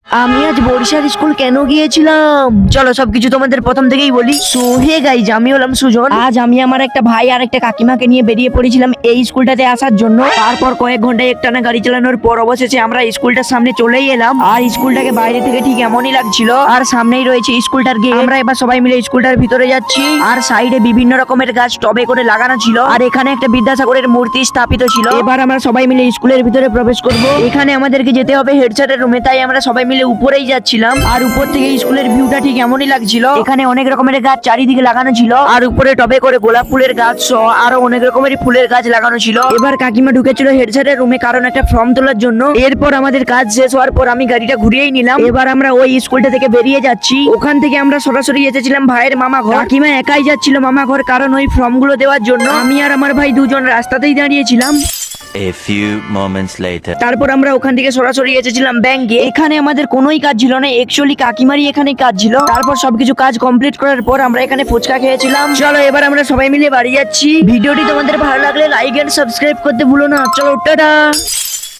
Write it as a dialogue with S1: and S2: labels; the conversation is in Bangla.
S1: আমি আজ বরিশাল স্কুল কেন গিয়েছিলাম, চলো সবকিছু তোমাদের প্রথম থেকেই বলি। সো হে গাইজ, আমি হলাম সুজন। আজ আমি আমার একটা ভাই আর একটা কাকিমাকে নিয়ে বেরিয়ে পড়েছিলাম এই স্কুলটাতে আসার জন্য। তারপর কয়েক ঘন্টায় একটানা গাড়ি চালানোর পর অবশেষে আমরা স্কুলটার সামনে চলেই এলাম। আর স্কুলটাকে বাইরে থেকে ঠিক এমনই লাগছিল, আর সামনেই রয়েছে স্কুলটার গেট। আমরা এবার সবাই মিলে স্কুলটার ভিতরে যাচ্ছি, আর সাইডে বিভিন্ন রকমের গাছ টবে করে লাগানো ছিল, আর এখানে একটা বিদ্যাসাগরের মূর্তি স্থাপিত ছিল। এবার আমরা সবাই মিলে স্কুলের ভিতরে প্রবেশ করব। এখানে আমাদেরকে যেতে হবে হেড স্যারের রুমে, তাই আমরা সবাই মিলে উপরেই যাচ্ছিলাম। আর উপর থেকে স্কুলের ভিউটা ঠিক এমনই লাগছিল। এখানে অনেক রকমের গাছ চারিদিকে লাগানো ছিল, আর উপরে টবে করে গোলাপ ফুলের গাছ সহ আরো অনেক রকমের ফুলের গাছ লাগানো ছিল। এবার কাকিমা ঢুকেছিল হেড স্যারের রুমে কারণ একটা ফর্ম তোলার জন্য। এরপর আমাদের কাজ শেষ হওয়ার পর আমি গাড়িটা ঘুরিয়েই নিলাম। এবার আমরা ওই স্কুলটা থেকে বেরিয়ে যাচ্ছি। ওখান থেকে আমরা সরাসরি এসেছিলাম ভাইয়ের মামা ঘর। কাকিমা একাই যাচ্ছিল মামা ঘর কারণ ওই ফর্ম গুলো দেওয়ার জন্য। আমি আর আমার ভাই দুজন রাস্তাতেই দাঁড়িয়েছিলাম।
S2: A few moments later.
S1: তারপর আমরা ওখান থেকে সরাসরি এসেছিলাম ব্যাংকে। এখানে আমাদের কোনোই কাজ ছিল না, অ্যাকচুয়ালি কাকিমারই এখানে কাজ ছিল। তারপর সবকিছু কাজ কমপ্লিট করার পর আমরা এখানে ফুচকা খেয়েছিলাম। চলো এবার আমরা সবাই মিলে বাড়ি যাচ্ছি। ভিডিওটি তোমাদের ভালো লাগলে লাইক এন্ড সাবস্ক্রাইব করতে ভুলো না। চলো টাটা।